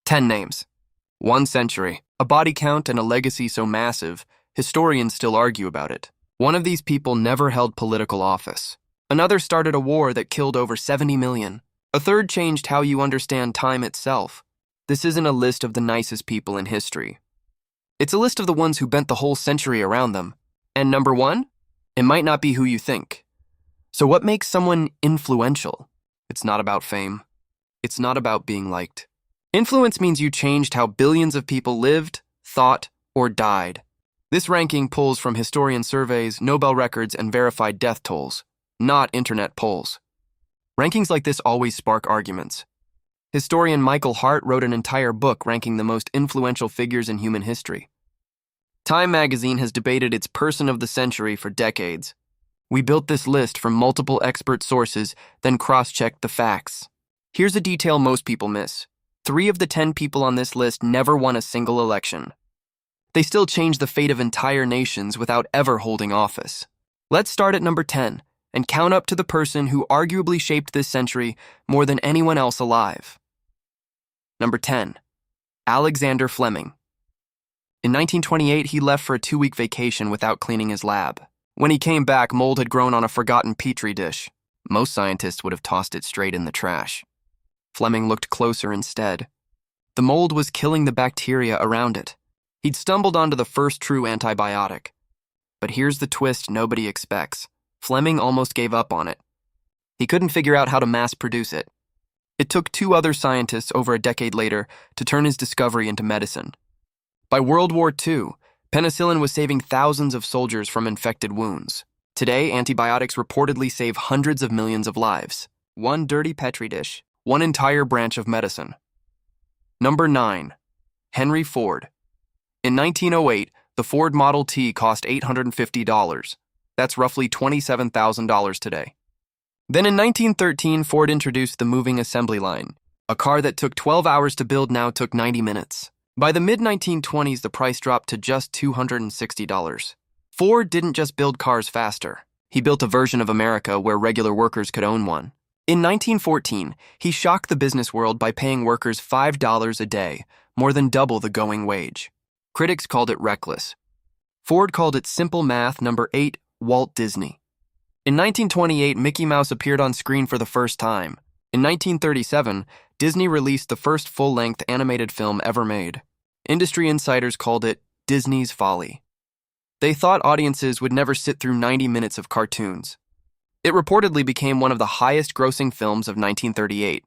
10 names. 1 century. A body count and a legacy so massive, historians still argue about it. One of these people never held political office. Another started a war that killed over 70 million. A third changed how you understand time itself. This isn't a list of the nicest people in history. It's a list of the ones who bent the whole century around them. And number 1? It might not be who you think. So what makes someone influential? It's not about fame. It's not about being liked. Influence means you changed how billions of people lived, thought, or died. This ranking pulls from historian surveys, Nobel records, and verified death tolls, not internet polls. Rankings like this always spark arguments. Historian Michael Hart wrote an entire book ranking the most influential figures in human history. Time magazine has debated its person of the century for decades. We built this list from multiple expert sources, then cross-checked the facts. Here's a detail most people miss. 3 of the 10 people on this list never won a single election. They still changed the fate of entire nations without ever holding office. Let's start at number 10 and count up to the person who arguably shaped this century more than anyone else alive. Number 10. Alexander Fleming. In 1928, he left for a 2-week vacation without cleaning his lab. When he came back, mold had grown on a forgotten petri dish. Most scientists would have tossed it straight in the trash. Fleming looked closer instead. The mold was killing the bacteria around it. He'd stumbled onto the first true antibiotic. But here's the twist nobody expects. Fleming almost gave up on it. He couldn't figure out how to mass produce it. It took 2 other scientists over a decade later to turn his discovery into medicine. By World War II, penicillin was saving thousands of soldiers from infected wounds. Today, antibiotics reportedly save hundreds of millions of lives. 1 dirty petri dish, 1 entire branch of medicine. Number 9. Henry Ford. In 1908, the Ford Model T cost $850. That's roughly $27,000 today. Then in 1913, Ford introduced the moving assembly line. A car that took 12 hours to build now took 90 minutes. By the mid-1920s, the price dropped to just $260. Ford didn't just build cars faster. He built a version of America where regular workers could own one. In 1914, he shocked the business world by paying workers $5 a day, more than double the going wage. Critics called it reckless. Ford called it simple math. Number 8, Walt Disney. In 1928, Mickey Mouse appeared on screen for the first time. In 1937, Disney released the first full-length animated film ever made. Industry insiders called it Disney's folly. They thought audiences would never sit through 90 minutes of cartoons. It reportedly became one of the highest-grossing films of 1938.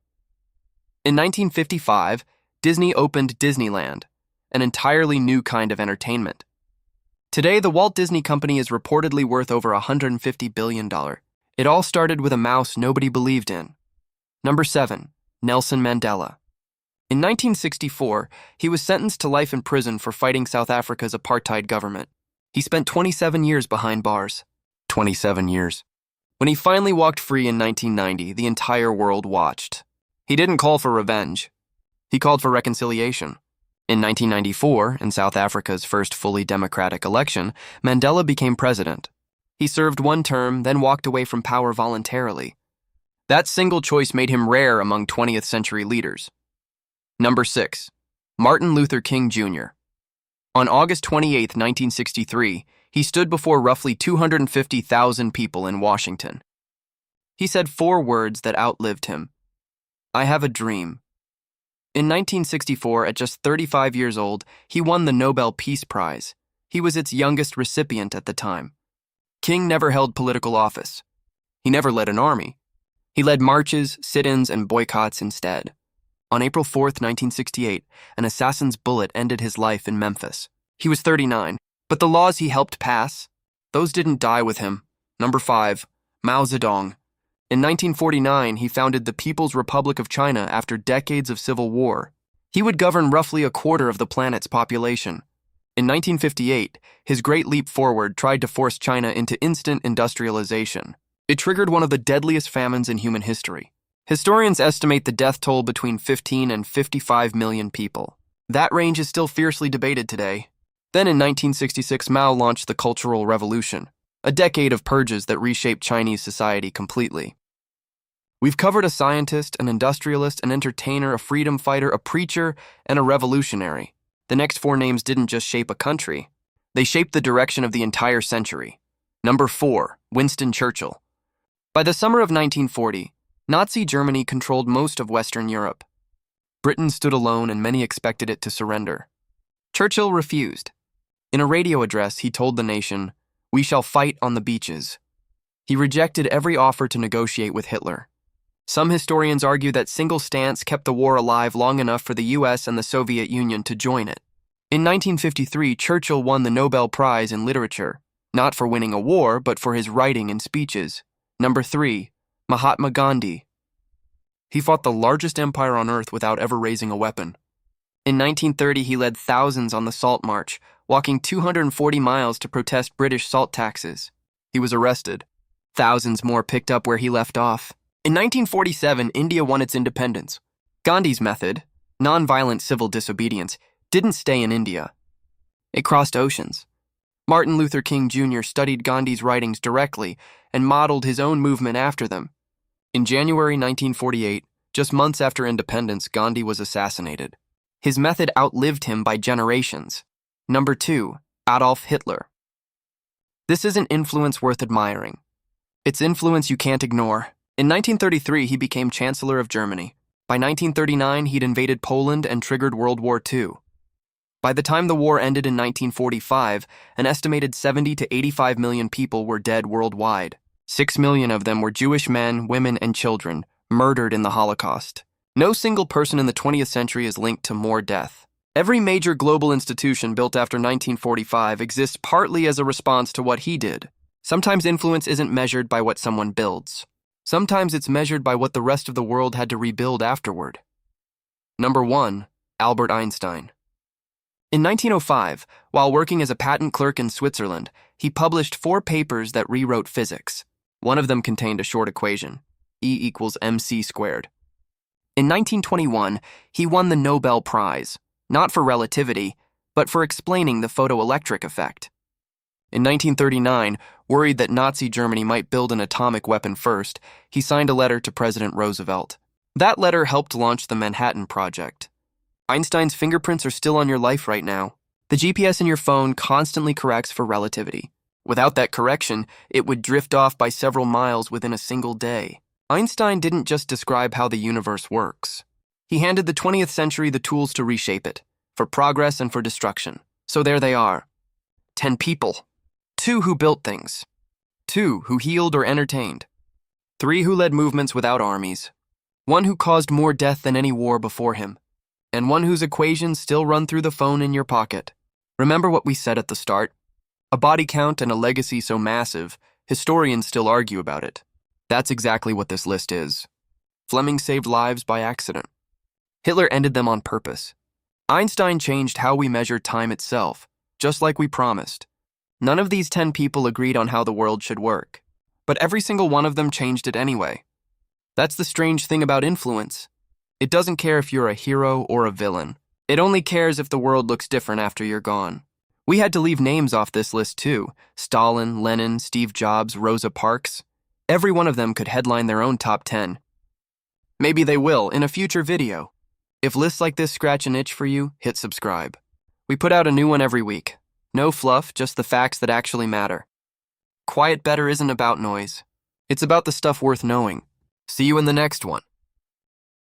In 1955, Disney opened Disneyland, an entirely new kind of entertainment. Today, the Walt Disney Company is reportedly worth over $150 billion. It all started with a mouse nobody believed in. Number 7. Nelson Mandela. In 1964, he was sentenced to life in prison for fighting South Africa's apartheid government. He spent 27 years behind bars. 27 years. When he finally walked free in 1990, the entire world watched. He didn't call for revenge. He called for reconciliation. In 1994, in South Africa's first fully democratic election, Mandela became president. He served 1 term, then walked away from power voluntarily. That single choice made him rare among 20th century leaders. Number 6. Martin Luther King Jr. On August 28, 1963, he stood before roughly 250,000 people in Washington. He said 4 words that outlived him. I have a dream. In 1964, at just 35 years old, he won the Nobel Peace Prize. He was its youngest recipient at the time. King never held political office. He never led an army. He led marches, sit-ins, and boycotts instead. On April 4, 1968, an assassin's bullet ended his life in Memphis. He was 39, but the laws he helped pass, those didn't die with him. Number 5. Mao Zedong. In 1949, he founded the People's Republic of China after decades of civil war. He would govern roughly a quarter of the planet's population. In 1958, his Great Leap Forward tried to force China into instant industrialization. It triggered one of the deadliest famines in human history. Historians estimate the death toll between 15 and 55 million people. That range is still fiercely debated today. Then in 1966, Mao launched the Cultural Revolution, a decade of purges that reshaped Chinese society completely. We've covered a scientist, an industrialist, an entertainer, a freedom fighter, a preacher, and a revolutionary. The next 4 names didn't just shape a country. They shaped the direction of the entire century. Number 4, Winston Churchill. By the summer of 1940, Nazi Germany controlled most of Western Europe. Britain stood alone and many expected it to surrender. Churchill refused. In a radio address, he told the nation, "We shall fight on the beaches." He rejected every offer to negotiate with Hitler. Some historians argue that single stance kept the war alive long enough for the US and the Soviet Union to join it. In 1953, Churchill won the Nobel Prize in Literature, not for winning a war, but for his writing and speeches. Number 3, Mahatma Gandhi. He fought the largest empire on earth without ever raising a weapon. In 1930, he led thousands on the Salt March, walking 240 miles to protest British salt taxes. He was arrested. Thousands more picked up where he left off. In 1947, India won its independence. Gandhi's method, nonviolent civil disobedience, didn't stay in India. It crossed oceans. Martin Luther King Jr. studied Gandhi's writings directly and modeled his own movement after them. In January 1948, just months after independence, Gandhi was assassinated. His method outlived him by generations. Number 2, Adolf Hitler. This isn't influence worth admiring. It's influence you can't ignore. In 1933, he became Chancellor of Germany. By 1939, he'd invaded Poland and triggered World War II. By the time the war ended in 1945, an estimated 70 to 85 million people were dead worldwide. 6 million of them were Jewish men, women, and children, murdered in the Holocaust. No single person in the 20th century is linked to more death. Every major global institution built after 1945 exists partly as a response to what he did. Sometimes influence isn't measured by what someone builds. Sometimes it's measured by what the rest of the world had to rebuild afterward. Number 1, Albert Einstein. In 1905, while working as a patent clerk in Switzerland, he published 4 papers that rewrote physics. One of them contained a short equation, E = mc squared. In 1921, he won the Nobel Prize, not for relativity, but for explaining the photoelectric effect. In 1939, worried that Nazi Germany might build an atomic weapon first, he signed a letter to President Roosevelt. That letter helped launch the Manhattan Project. Einstein's fingerprints are still on your life right now. The GPS in your phone constantly corrects for relativity. Without that correction, it would drift off by several miles within a single day. Einstein didn't just describe how the universe works. He handed the 20th century the tools to reshape it, for progress and for destruction. So there they are. 10 people. 2 who built things. 2 who healed or entertained. 3 who led movements without armies. 1 who caused more death than any war before him. And 1 whose equations still run through the phone in your pocket. Remember what we said at the start? A body count and a legacy so massive, historians still argue about it. That's exactly what this list is. Fleming saved lives by accident. Hitler ended them on purpose. Einstein changed how we measure time itself, just like we promised. None of these 10 people agreed on how the world should work, but every single one of them changed it anyway. That's the strange thing about influence. It doesn't care if you're a hero or a villain. It only cares if the world looks different after you're gone. We had to leave names off this list too. Stalin, Lenin, Steve Jobs, Rosa Parks. Every one of them could headline their own top 10. Maybe they will in a future video. If lists like this scratch an itch for you, hit subscribe. We put out a new one every week. No fluff, just the facts that actually matter. Quiet Better isn't about noise. It's about the stuff worth knowing. See you in the next one.